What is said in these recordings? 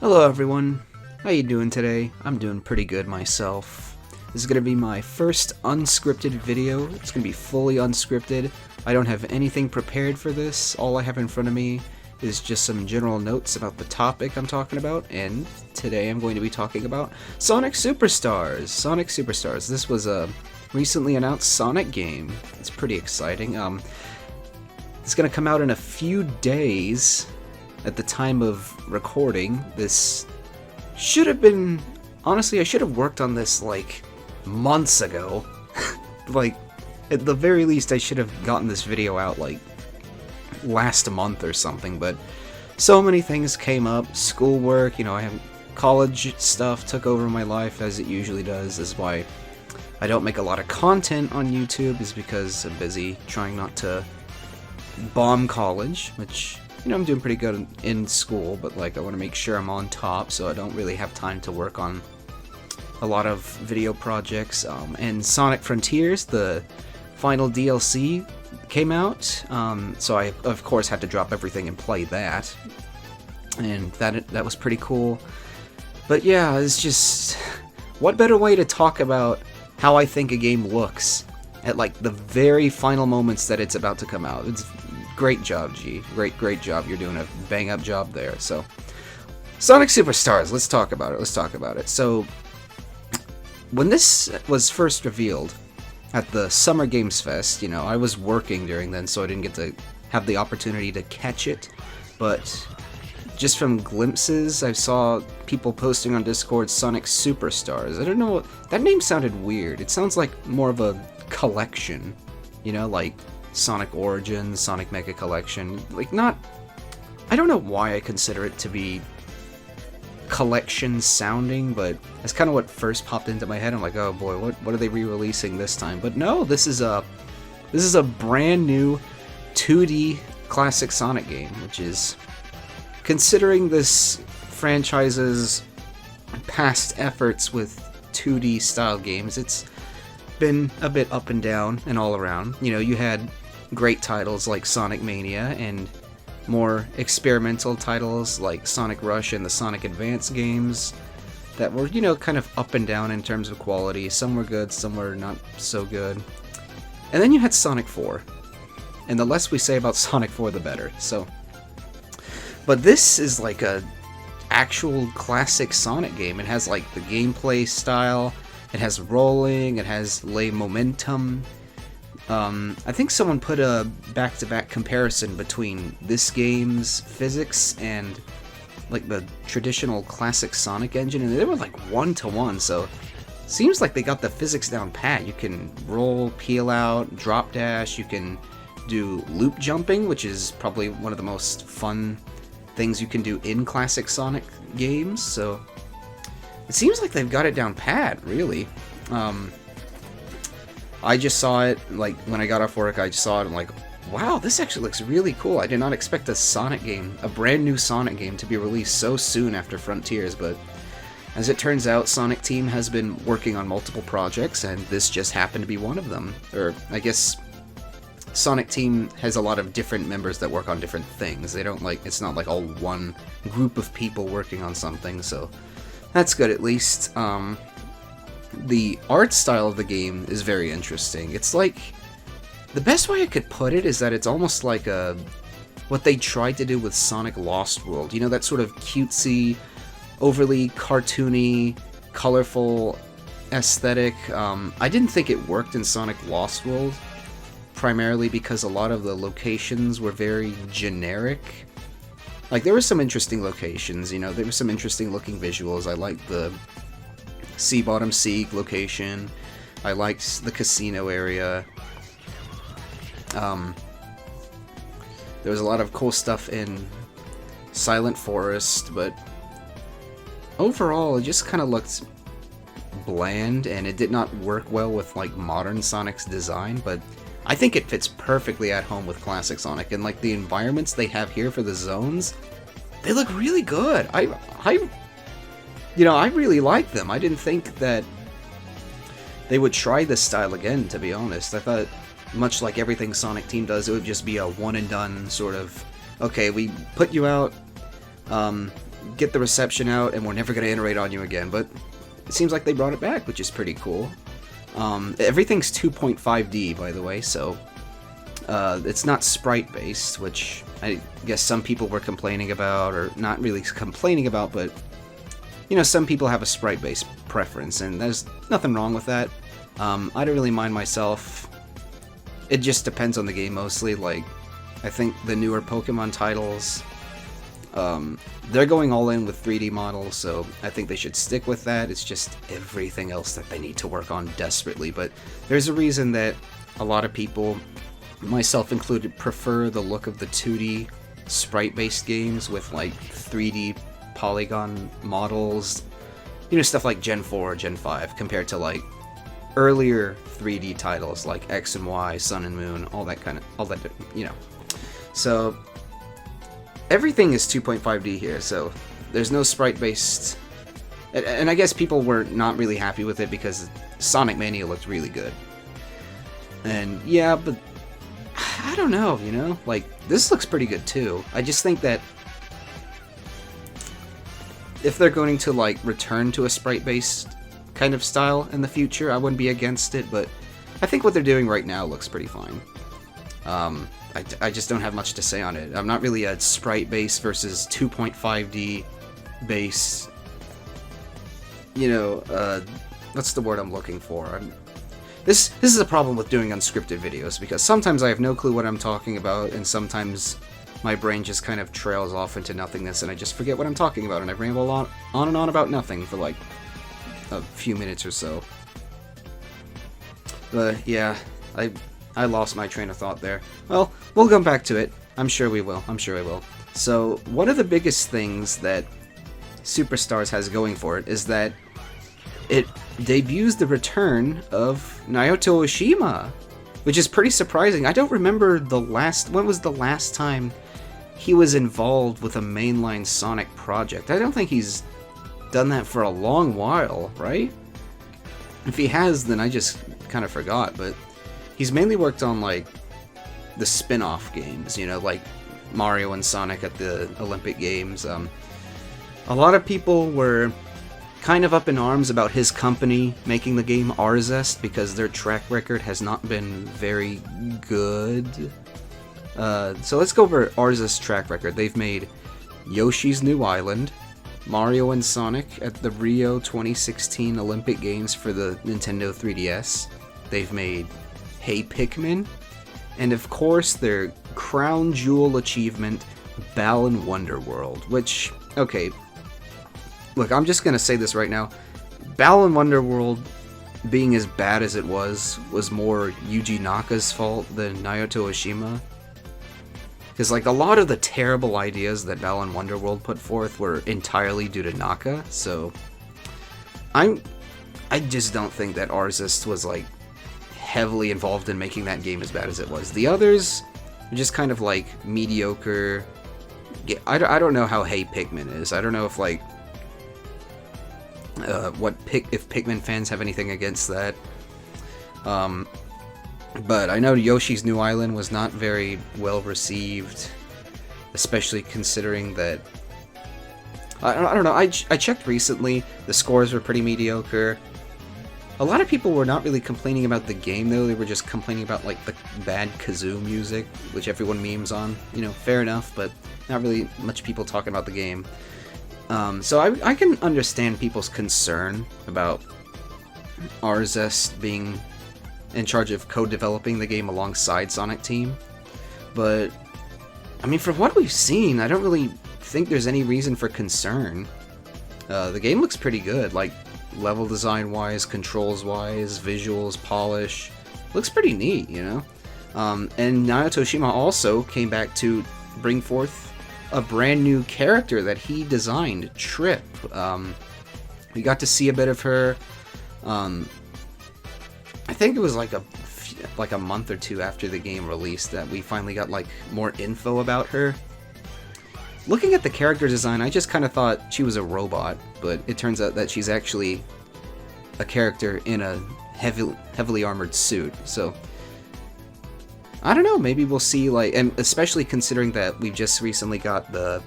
Hello everyone, how you doing today? I'm doing pretty good myself. This is going to be my first unscripted video. It's going to be fully unscripted. I don't have anything prepared for this. All I have in front of me is just some general notes about the topic I'm talking about, and today I'm going to be talking about Sonic Superstars. Sonic Superstars. This was a recently announced Sonic game. It's pretty exciting. It's going to come out in a few days. At the time of recording, this should have been... Honestly, I should have worked on this, like, months ago. Like, at the very least, I should have gotten this video out, like, last month or something, but so many things came up. Schoolwork, you know, I have college stuff took over my life, as it usually does. This is why I don't make a lot of content on YouTube, is because I'm busy trying not to bomb college, which... You know, I'm doing pretty good in school, but like I want to make sure I'm on top, so I don't really have time to work on a lot of video projects. And Sonic Frontiers, the final DLC, came out, so I of course had to drop everything and play that, and that was pretty cool. But yeah, it's just, what better way to talk about how I think a game looks at like the very final moments that it's about to come out. It's great job, G. Great job. You're doing a bang-up job there. So, Sonic Superstars. Let's talk about it. So, when this was first revealed at the Summer Games Fest, you know, I was working during then, so I didn't get to have the opportunity to catch it. But just from glimpses, I saw people posting on Discord Sonic Superstars. I don't know, that name sounded weird. It sounds like more of a collection, you know, like Sonic Origins, Sonic Mega Collection, like not... I don't know why I consider it to be collection sounding, but that's kind of what first popped into my head. I'm like, oh boy, what are they re-releasing this time? But no, this is a brand new 2D classic Sonic game, which is, considering this franchise's past efforts with 2D style games, it's been a bit up and down and all around. You know, you had great titles like Sonic Mania and more experimental titles like Sonic Rush and the Sonic Advance games that were, you know, kind of up and down in terms of quality. Some were good, some were not so good. And then you had Sonic 4. And the less we say about Sonic 4, the better. So, but this is like a actual classic Sonic game. It has like the gameplay style, it has rolling, it has lay momentum. I think someone put a back-to-back comparison between this game's physics and like the traditional classic Sonic engine, and they were like 1-to-1, so seems like they got the physics down pat. You can roll, peel out, drop dash, you can do loop jumping, which is probably one of the most fun things you can do in classic Sonic games, so it seems like they've got it down pat, really. I just saw it, like, when I got off work, I just saw it, and I'm like, wow, this actually looks really cool. I did not expect a Sonic game, a brand new Sonic game, to be released so soon after Frontiers, but as it turns out, Sonic Team has been working on multiple projects, and this just happened to be one of them. Or, I guess, Sonic Team has a lot of different members that work on different things. They don't, like, it's not like all one group of people working on something, so that's good at least. The art style of the game is very interesting. It's like, the best way I could put it is that it's almost like what they tried to do with Sonic Lost World. You know, that sort of cutesy, overly cartoony, colorful aesthetic. I didn't think it worked in Sonic Lost World, primarily because a lot of the locations were very generic. Like, there were some interesting locations, you know, there were some interesting looking visuals. I liked the Sea Bottom Sea location. I liked the casino area. There was a lot of cool stuff in Silent Forest, but overall it just kind of looked bland, and it did not work well with like modern Sonic's design, but I think it fits perfectly at home with classic Sonic, and like the environments they have here for the zones, they look really good. You know, I really like them. I didn't think that they would try this style again, to be honest. I thought, much like everything Sonic Team does, it would just be a one-and-done sort of, okay, we put you out, get the reception out, and we're never going to iterate on you again. But it seems like they brought it back, which is pretty cool. Everything's 2.5D, by the way, so it's not sprite-based, which I guess some people were complaining about, or not really complaining about, but, you know, some people have a sprite-based preference, and there's nothing wrong with that. I don't really mind myself. It just depends on the game mostly. Like, I think the newer Pokemon titles, they're going all in with 3D models, so I think they should stick with that. It's just everything else that they need to work on desperately. But there's a reason that a lot of people, myself included, prefer the look of the 2D sprite-based games with like 3D polygon models, you know, stuff like Gen 4 or Gen 5, compared to like earlier 3D titles like X and Y, Sun and Moon, all that, you know. So everything is 2.5D here, so there's no sprite-based, and I guess people were not really happy with it because Sonic Mania looked really good. And yeah, but I don't know, you know, like, this looks pretty good too. I just think that if they're going to like return to a sprite-based kind of style in the future, I wouldn't be against it, but I think what they're doing right now looks pretty fine. I just don't have much to say on it. I'm not really a sprite-based versus 2.5D base, you know, what's the word I'm looking for? This is a problem with doing unscripted videos, because sometimes I have no clue what I'm talking about, and sometimes my brain just kind of trails off into nothingness, and I just forget what I'm talking about, and I ramble on and on about nothing for like a few minutes or so. But yeah, I lost my train of thought there. Well, we'll come back to it. I'm sure we will. I'm sure I will. So, one of the biggest things that Superstars has going for it is that it debuts the return of Naoto Oshima, which is pretty surprising. I don't remember when was the last time he was involved with a mainline Sonic project. I don't think he's done that for a long while, right? If he has, then I just kind of forgot, but he's mainly worked on like the spin-off games, you know, like Mario and Sonic at the Olympic Games. A lot of people were kind of up in arms about his company making the game Arzest because their track record has not been very good. So let's go over Arzest's track record. They've made Yoshi's New Island, Mario and Sonic at the Rio 2016 Olympic Games for the Nintendo 3DS. They've made Hey Pikmin, and of course their crown jewel achievement, Balan Wonderworld, which, okay, look, I'm just gonna say this right now. Balan Wonderworld being as bad as it was more Yuji Naka's fault than Naoto Oshima. Because, like, a lot of the terrible ideas that Balan Wonderworld put forth were entirely due to Naka, so I just don't think that Arzest was, like, heavily involved in making that game as bad as it was. The others are just kind of, like, mediocre. I don't know how Hey Pikmin is. I don't know if, like, if Pikmin fans have anything against that. But I know Yoshi's New Island was not very well received, especially considering that I don't know. I checked recently. The scores were pretty mediocre. A lot of people were not really complaining about the game, though. They were just complaining about, like, the bad kazoo music, which everyone memes on. You know, fair enough, but not really much people talking about the game. So I can understand people's concern about Arzest being in charge of co-developing the game alongside Sonic Team. But, I mean, from what we've seen, I don't really think there's any reason for concern. The game looks pretty good, like, level design-wise, controls-wise, visuals, polish. Looks pretty neat, you know? And Naoto Oshima also came back to bring forth a brand new character that he designed, Trip. We got to see a bit of her. I think it was like a month or two after the game released that we finally got like more info about her. Looking at the character design, I just kind of thought she was a robot, but it turns out that she's actually a character in a heavily armored suit. So I don't know, maybe we'll see, like, and especially considering that we've just recently got the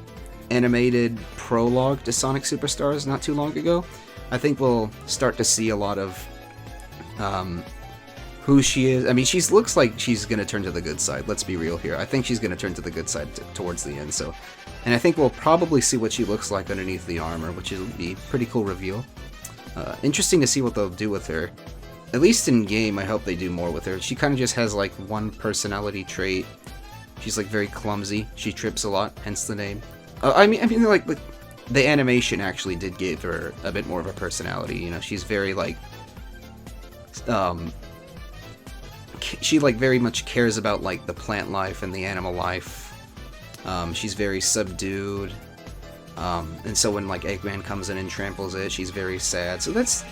animated prologue to Sonic Superstars not too long ago, I think we'll start to see a lot of who she is. I mean, she looks like she's going to turn to the good side. Let's be real here. I think she's going to turn to the good side towards the end. So, and I think we'll probably see what she looks like underneath the armor, which will be a pretty cool reveal. Interesting to see what they'll do with her. At least in game, I hope they do more with her. She kind of just has like one personality trait. She's like very clumsy. She trips a lot, hence the name. I mean, like the animation actually did give her a bit more of a personality. You know, she's very like, she like very much cares about like the plant life and the animal life. She's very subdued. And so when like Eggman comes in and tramples it, she's very sad. So that's,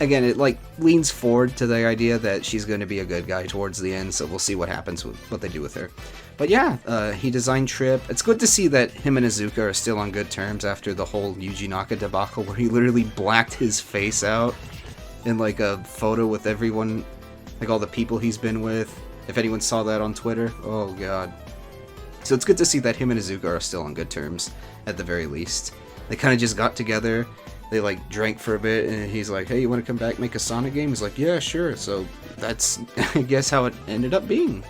again, it like leans forward to the idea that she's going to be a good guy towards the end. So we'll see what happens with what they do with her. But yeah, he designed Trip. It's good to see that him and Izuka are still on good terms after the whole Yuji Naka debacle where he literally blacked his face out in like a photo with everyone, like all the people he's been with. If anyone saw that on Twitter, oh god. So it's good to see that him and Izuka are still on good terms, at the very least. They kind of just got together, they like drank for a bit, and he's like, hey, you want to come back make a Sonic game? He's like, yeah, sure. So that's, I guess, how it ended up being.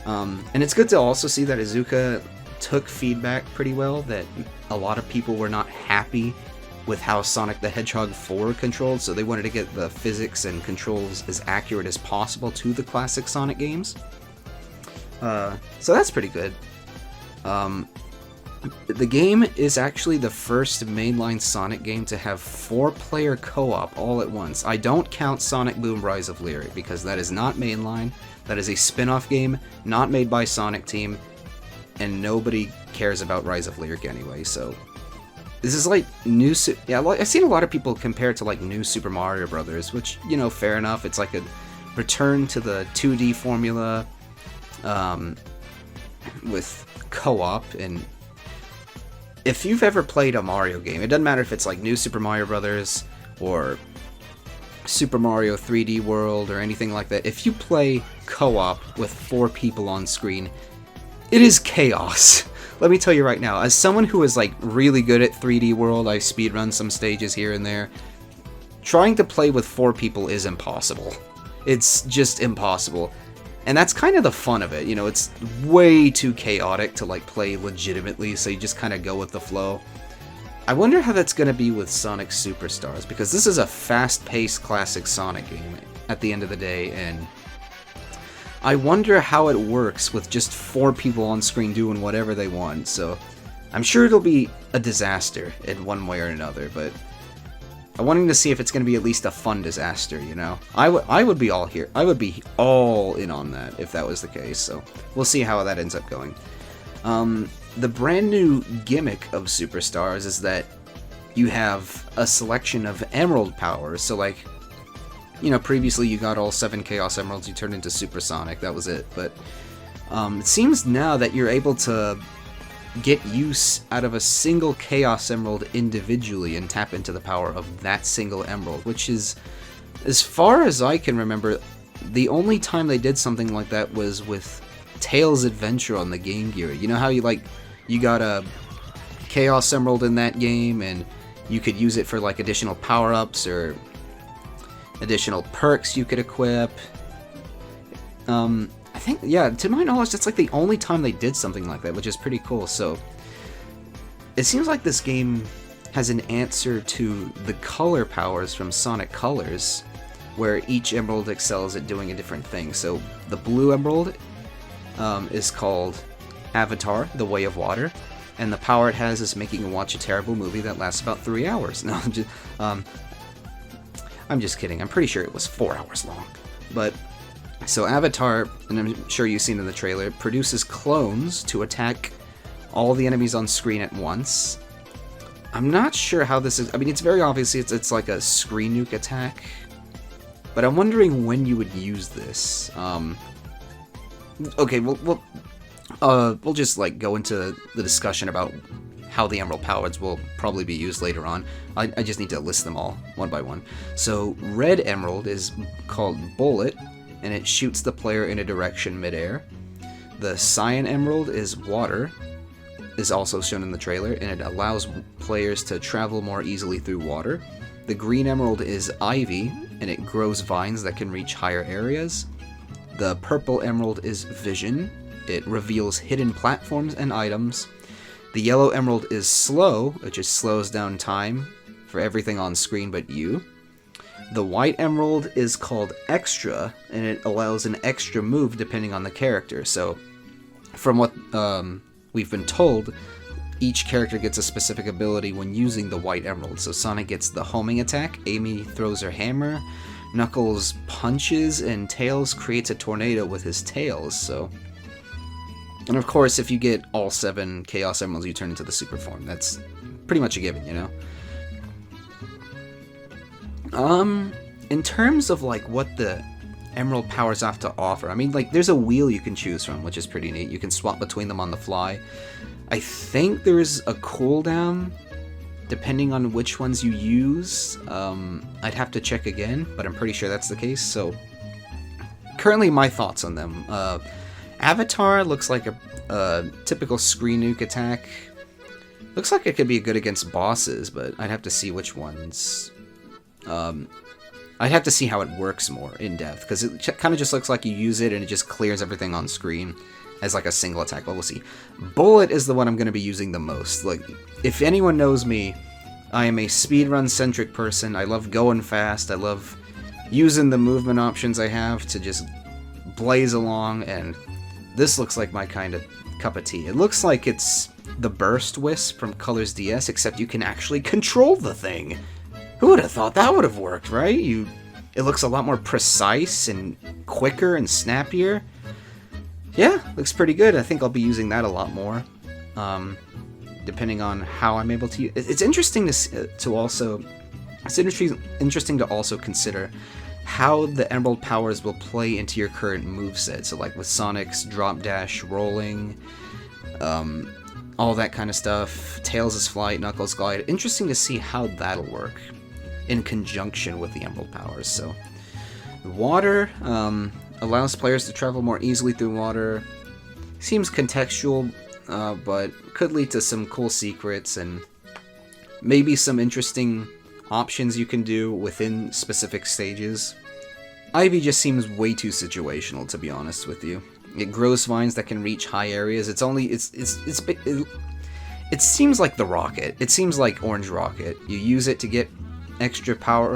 And it's good to also see that Izuka took feedback pretty well, that a lot of people were not happy with how Sonic the Hedgehog 4 controlled, so they wanted to get the physics and controls as accurate as possible to the classic Sonic games. So that's pretty good. The game is actually the first mainline Sonic game to have 4-player co-op all at once. I don't count Sonic Boom Rise of Lyric, because that is not mainline. That is a spin-off game, not made by Sonic Team, and nobody cares about Rise of Lyric anyway, so... This is like new... Yeah, I've seen a lot of people compare it to like new Super Mario Brothers, which, you know, fair enough. It's like a return to the 2D formula with co-op, and if you've ever played a Mario game, it doesn't matter if it's like new Super Mario Brothers or Super Mario 3D World or anything like that, if you play co-op with 4 people on screen, it is chaos. Let me tell you right now, as someone who is like really good at 3D World, I speedrun some stages here and there, trying to play with 4 people is impossible. It's just impossible. And that's kind of the fun of it, you know, it's way too chaotic to like play legitimately, so you just kind of go with the flow. I wonder how that's going to be with Sonic Superstars, because this is a fast-paced classic Sonic game at the end of the day, and I wonder how it works with just 4 people on screen doing whatever they want. So I'm sure it'll be a disaster in one way or another, but I'm wanting to see if it's going to be at least a fun disaster, you know? I would be all here. I would be all in on that if that was the case, so we'll see how that ends up going. The brand new gimmick of Superstars is that you have a selection of emerald powers, so like, you know, previously you got all 7 Chaos Emeralds, you turned into Supersonic, that was it, but it seems now that you're able to get use out of a single Chaos Emerald individually and tap into the power of that single emerald, which is, as far as I can remember, the only time they did something like that was with Tails Adventure on the Game Gear. You know how you got a Chaos Emerald in that game, and you could use it for like additional power-ups or additional perks you could equip. I think, yeah, to my knowledge, that's like the only time they did something like that, which is pretty cool. So it seems like this game has an answer to the color powers from Sonic Colors, where each emerald excels at doing a different thing. So the blue emerald is called Avatar, the Way of Water, and the power it has is making you watch a terrible movie that lasts about 3 hours. No, I'm just kidding. I'm pretty sure it was 4 hours long. But so Avatar, and I'm sure you've seen in the trailer, produces clones to attack all the enemies on screen at once. I'm not sure how this is. I mean, it's very obviously it's like a screen nuke attack, but I'm wondering when you would use this. Okay, we'll just like go into the discussion about how the emerald powers will probably be used later on. I just need to list them all one by one. So red emerald is called Bullet, and it shoots the player in a direction midair. The cyan emerald is water. is also shown in the trailer, and it allows players to travel more easily through water. The green emerald is ivy, and it grows vines that can reach higher areas. The purple emerald is vision. It reveals hidden platforms and items. The yellow emerald is slow, which just slows down time for everything on screen but you. The white emerald is called extra, and it allows an extra move depending on the character. So, from what we've been told, each character gets a specific ability when using the white emerald. So Sonic gets the homing attack, Amy throws her hammer, Knuckles punches, and Tails creates a tornado with his tails. So, and of course, if you get all 7 Chaos Emeralds, you turn into the super form. That's pretty much a given, you know? In terms of, like, what the Emerald powers have to offer, I mean, like, there's a wheel you can choose from, which is pretty neat. You can swap between them on the fly. I think there's a cooldown, depending on which ones you use. I'd have to check again, but I'm pretty sure that's the case. So, currently my thoughts on them. Avatar looks like a typical screen nuke attack. Looks like it could be good against bosses, but I'd have to see which ones. I'd have to see how it works more in depth, because it kind of just looks like you use it and it just clears everything on screen as like a single attack, but we'll see. Bullet is the one I'm going to be using the most. Like, if anyone knows me, I am a speedrun-centric person. I love going fast. I love using the movement options I have to just blaze along, and this looks like my kind of cup of tea. It looks like it's the Burst Wisp from Colors DS, except you can actually control the thing. Who would have thought that would have worked, right? It looks a lot more precise and quicker and snappier. Yeah, looks pretty good. I think I'll be using that a lot more, depending on how I'm able to use it. It's interesting to also consider how the Emerald powers will play into your current moveset. So, like with Sonic's drop, dash, rolling, all that kind of stuff. Tails' flight, Knuckles' glide. Interesting to see how that'll work in conjunction with the Emerald powers. So, water allows players to travel more easily through water. Seems contextual, but could lead to some cool secrets and maybe some interesting options you can do within specific stages. Ivy just seems way too situational, to be honest with you. It grows vines that can reach high areas. It seems like the rocket. It seems like Orange Rocket. You use it to get extra extra,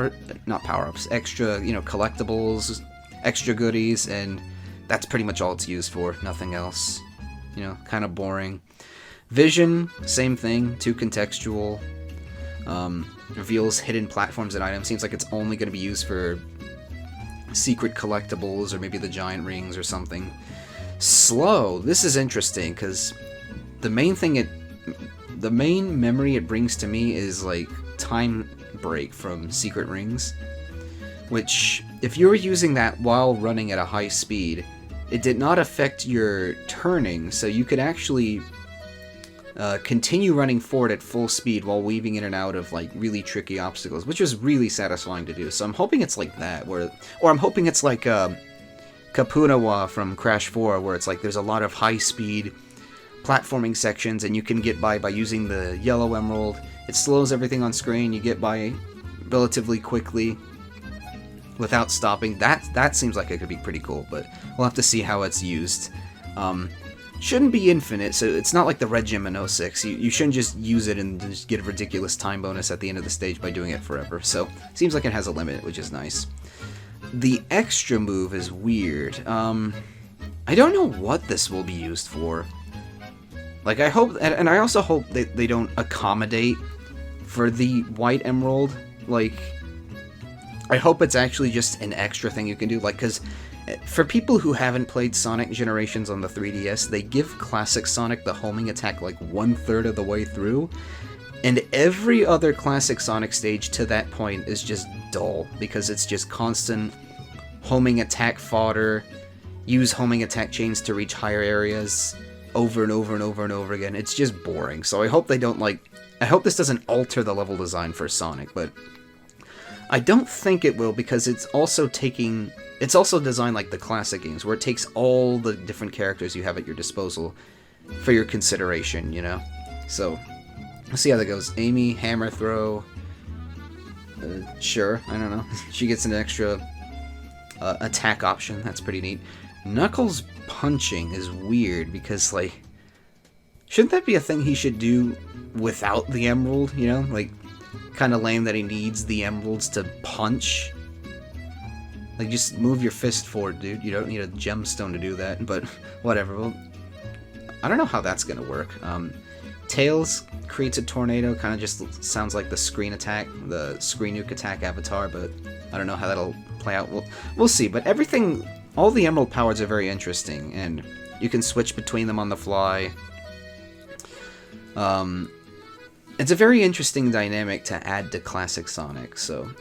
collectibles, extra goodies, and that's pretty much all it's used for, nothing else. Kind of boring. Vision, same thing, too contextual. Reveals hidden platforms and items. Seems like it's only going to be used for secret collectibles, or maybe the giant rings or something. Slow, this is interesting, because the main memory it brings to me is like time break from secret rings, which if you were using that while running at a high speed, it did not affect your turning, so you could actually continue running forward at full speed while weaving in and out of like really tricky obstacles, which is really satisfying to do. So I'm hoping it's like that, or I'm hoping it's like Kapunawa from Crash 4, where it's like there's a lot of high speed platforming sections and you can get by using the yellow emerald. It slows everything on screen, you get by relatively quickly without stopping. That seems like it could be pretty cool, but we'll have to see how it's used. Shouldn't be infinite, so it's not like the Red Gem in 06. You shouldn't just use it and just get a ridiculous time bonus at the end of the stage by doing it forever. So, seems like it has a limit, which is nice. The extra move is weird. I don't know what this will be used for. Like, I hope, and I also hope that they don't accommodate for the white emerald. Like, I hope it's actually just an extra thing you can do. Like, because for people who haven't played Sonic Generations on the 3DS, they give Classic Sonic the homing attack like 1/3 of the way through, and every other Classic Sonic stage to that point is just dull, because it's just constant homing attack fodder, use homing attack chains to reach higher areas, over and over and over and over again. It's just boring, so I hope they don't I hope this doesn't alter the level design for Sonic, but I don't think it will, because it's also designed like the classic games, where it takes all the different characters you have at your disposal for your consideration, you know? So, let's see how that goes. Amy, hammer throw. Sure, I don't know. She gets an extra attack option. That's pretty neat. Knuckles punching is weird because, like, shouldn't that be a thing he should do without the emerald, you know? Like, kind of lame that he needs the emeralds to punch. Like, just move your fist forward, dude. You don't need a gemstone to do that, but whatever. Well, I don't know how that's gonna work. Tails creates a tornado, kind of just sounds like the screen attack, the screen nuke attack avatar, but I don't know how that'll play out. We'll see, but everything, all the emerald powers are very interesting, and you can switch between them on the fly. It's a very interesting dynamic to add to Classic Sonic, so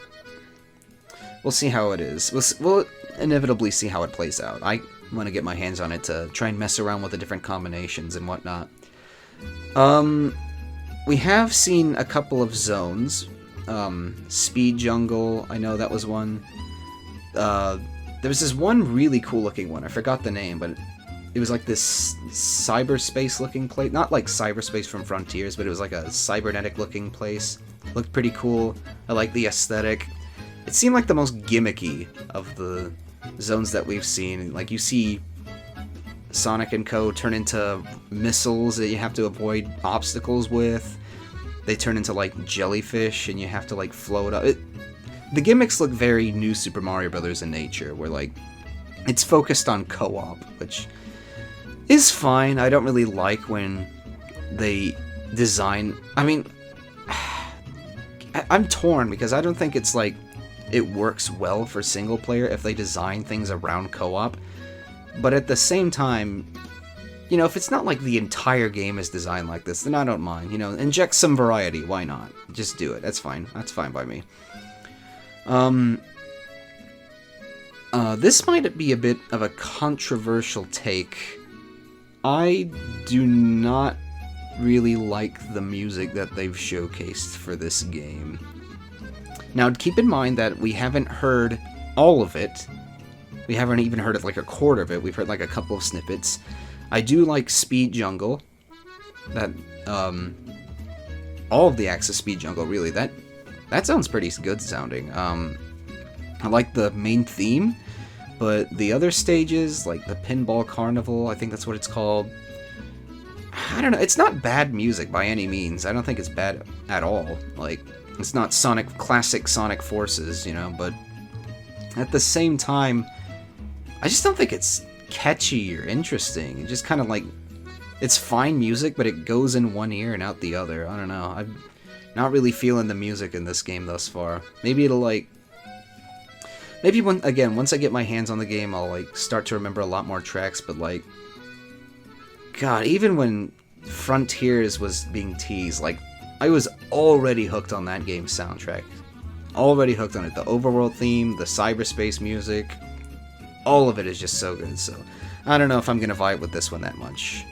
we'll see how it is. We'll inevitably see how it plays out. I want to get my hands on it to try and mess around with the different combinations and whatnot. We have seen a couple of zones. Speed Jungle, I know that was one. There was this one really cool looking one, I forgot the name, but it was like this cyberspace looking place. Not like cyberspace from Frontiers, but it was like a cybernetic looking place. Looked pretty cool. I like the aesthetic. It seemed like the most gimmicky of the zones that we've seen. Like, you see Sonic and Co. turn into missiles that you have to avoid obstacles with. They turn into, like, jellyfish, and you have to, like, float up. The gimmicks look very New Super Mario Bros. In nature, where, like, it's focused on co-op, which is fine. I don't really like when they design... I mean, I'm torn, because I don't think it's, like, it works well for single player if they design things around co-op. But at the same time, you know, if it's not like the entire game is designed like this, then I don't mind. You know, inject some variety. Why not? Just do it. That's fine. That's fine by me. This might be a bit of a controversial take. I do not really like the music that they've showcased for this game. Now, keep in mind that we haven't heard all of it. We haven't even heard like a quarter of it. We've heard like a couple of snippets. I do like Speed Jungle. That, all of the acts of Speed Jungle, really. That sounds pretty good sounding. I like the main theme, but the other stages, like the Pinball Carnival, I think that's what it's called. I don't know. It's not bad music by any means. I don't think it's bad at all. Like, it's not classic Sonic Forces, you know, but at the same time, I just don't think it's catchy or interesting. It just kind of like, it's fine music, but it goes in one ear and out the other. I don't know. I'm not really feeling the music in this game thus far. Maybe it'll like, maybe once I get my hands on the game, I'll like start to remember a lot more tracks, but like, God, even when Frontiers was being teased, like, I was already hooked on that game's soundtrack. Already hooked on it. The overworld theme, the cyberspace music, all of it is just so good, so I don't know if I'm gonna vibe with this one that much.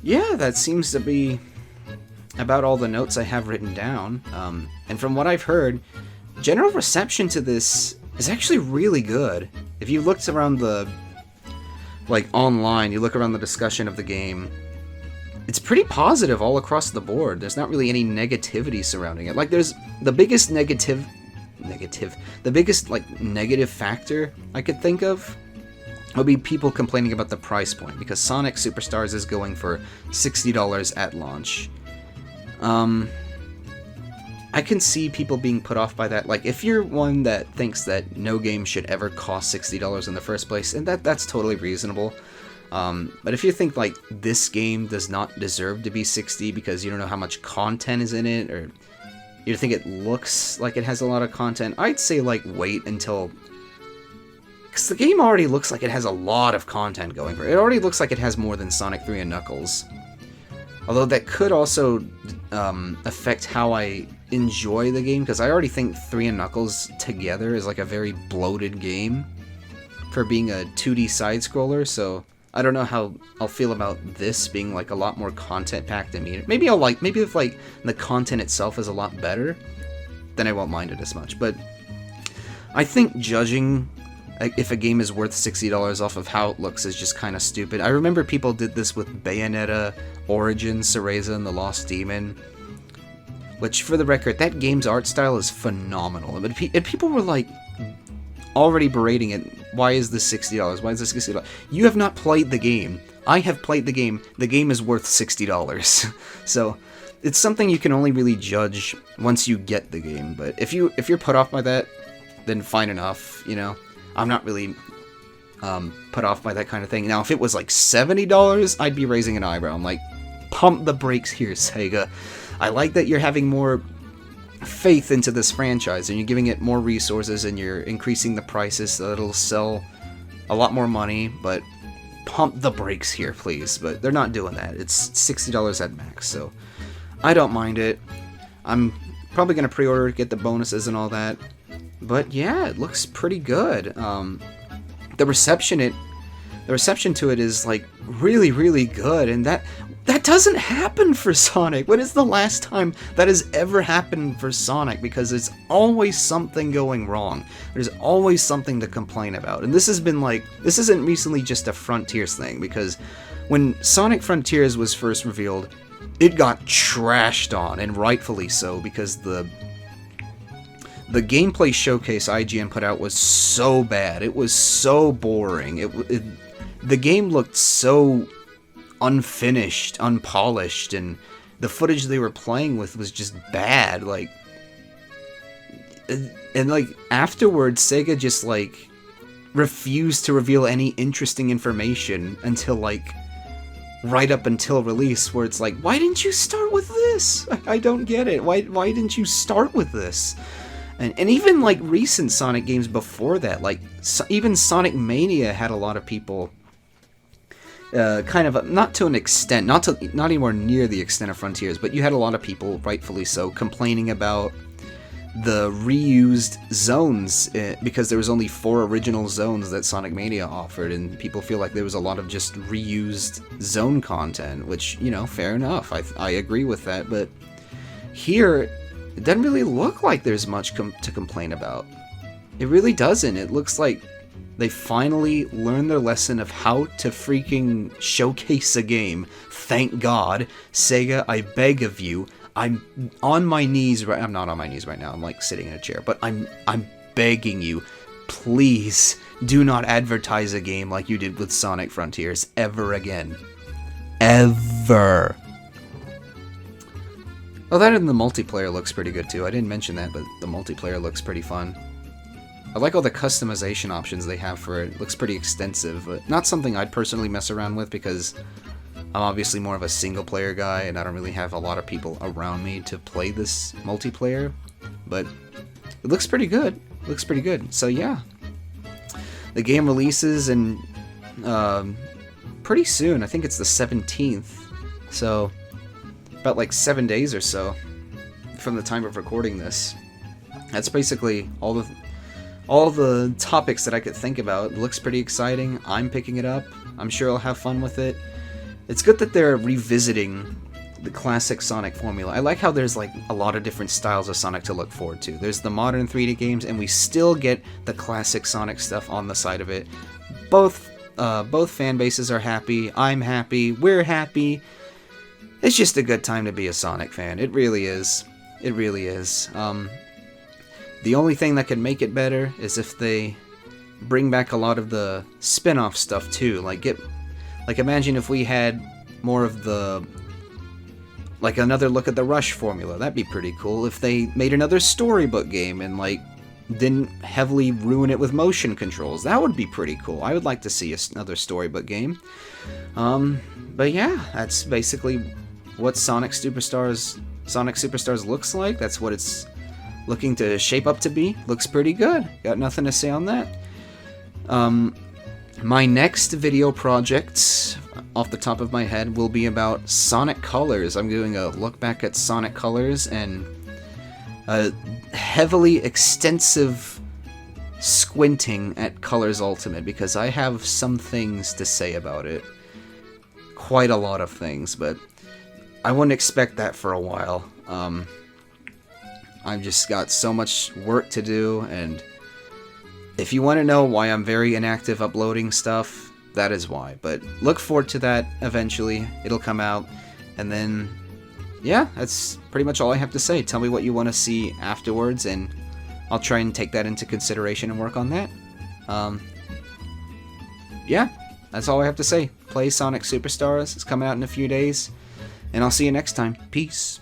Yeah, that seems to be about all the notes I have written down. And from what I've heard, general reception to this is actually really good. If you looked around the, like, online, you look around the discussion of the game, it's pretty positive all across the board. There's not really any negativity surrounding it. Like, there's the biggest negative, like, negative factor I could think of would be people complaining about the price point, because Sonic Superstars is going for $60 at launch. I can see people being put off by that. Like, if you're one that thinks that no game should ever cost $60 in the first place, and that's totally reasonable. But if you think, like, this game does not deserve to be $60 because you don't know how much content is in it, or you think it looks like it has a lot of content, I'd say, like, wait until... Because the game already looks like it has a lot of content going for it. It already looks like it has more than Sonic 3 and Knuckles. Although that could also affect how I enjoy the game, because I already think 3 and Knuckles together is like a very bloated game for being a 2D side-scroller, so I don't know how I'll feel about this being like a lot more content-packed and meaner. Maybe if like the content itself is a lot better, then I won't mind it as much. But I think judging if a game is worth $60 off of how it looks is just kind of stupid. I remember people did this with Bayonetta, Origins, Cereza, and the Lost Demon. Which, for the record, that game's art style is phenomenal. And people were like, already berating it. Why is this $60? Why is this $60? You have not played the game. I have played the game. The game is worth $60. So, it's something you can only really judge once you get the game. But if you're put off by that, then fine enough, you know. I'm not really put off by that kind of thing. Now, if it was like $70, I'd be raising an eyebrow. I'm like, pump the brakes here, Sega. I like that you're having more faith into this franchise, and you're giving it more resources, and you're increasing the prices so that it'll sell a lot more money, but pump the brakes here, please. But they're not doing that. It's $60 at max, so I don't mind it. I'm probably going to pre-order it, get the bonuses and all that. But yeah, it looks pretty good. The reception to it is like really, really good, and that doesn't happen for Sonic. When is the last time that has ever happened for Sonic? Because it's always something going wrong. There's always something to complain about, and this isn't recently just a Frontiers thing, because when Sonic Frontiers was first revealed, it got trashed on, and rightfully so, because the gameplay showcase IGN put out was so bad. It was so boring. The game looked so unfinished, unpolished, and the footage they were playing with was just bad. Like, and like afterwards, Sega just like refused to reveal any interesting information until like right up until release, where it's like, why didn't you start with this? I don't get it. Why didn't you start with this? And even like recent Sonic games before that, like even Sonic Mania had a lot of people kind of, not to an extent, not anywhere near the extent of Frontiers, but you had a lot of people, rightfully so, complaining about the reused zones, because there was only 4 original zones that Sonic Mania offered, and people feel like there was a lot of just reused zone content, which, you know, fair enough, I agree with that, but here, it doesn't really look like there's much to complain about. It really doesn't. It looks like they finally learned their lesson of how to freaking showcase a game. Thank God. Sega, I beg of you. I'm on my knees right. I'm not on my knees right now. I'm like sitting in a chair, but I'm begging you, please do not advertise a game like you did with Sonic Frontiers ever again. Ever. Oh, that and the multiplayer looks pretty good too. I didn't mention that, but the multiplayer looks pretty fun. I like all the customization options they have for it. It looks pretty extensive, but not something I'd personally mess around with because I'm obviously more of a single-player guy, and I don't really have a lot of people around me to play this multiplayer. But it looks pretty good. It looks pretty good. So yeah, the game releases in pretty soon. I think it's the 17th. So about like 7 days or so from the time of recording this. That's basically all the topics that I could think about. It looks pretty exciting. I'm picking it up. I'm sure I'll have fun with it. It's good that they're revisiting the classic Sonic formula. I like how there's like a lot of different styles of Sonic to look forward to. There's the modern 3D games, and we still get the classic Sonic stuff on the side of it. Both fan bases are happy. I'm happy. We're happy. It's just a good time to be a Sonic fan. It really is. It really is. The only thing that could make it better is if they bring back a lot of the spin-off stuff too. Like imagine if we had more of the, like another look at the Rush formula. That'd be pretty cool. If they made another storybook game and like didn't heavily ruin it with motion controls, that would be pretty cool. I would like to see another storybook game. But yeah, that's basically what Sonic Superstars looks like. That's what it's looking to shape up to be. Looks pretty good. Got nothing to say on that. My next video project, off the top of my head, will be about Sonic Colors. I'm doing a look back at Sonic Colors and a heavily extensive squinting at Colors Ultimate, because I have some things to say about it. Quite a lot of things, but I wouldn't expect that for a while. I've just got so much work to do, and If you want to know why I'm very inactive uploading stuff, that is why. But look forward to that eventually. It'll come out. And then, yeah, that's pretty much all I have to say. Tell me what you want to see afterwards, and I'll try and take that into consideration and work on that. Yeah, that's all I have to say. Play Sonic Superstars. It's coming out in a few days. And I'll see you next time. Peace.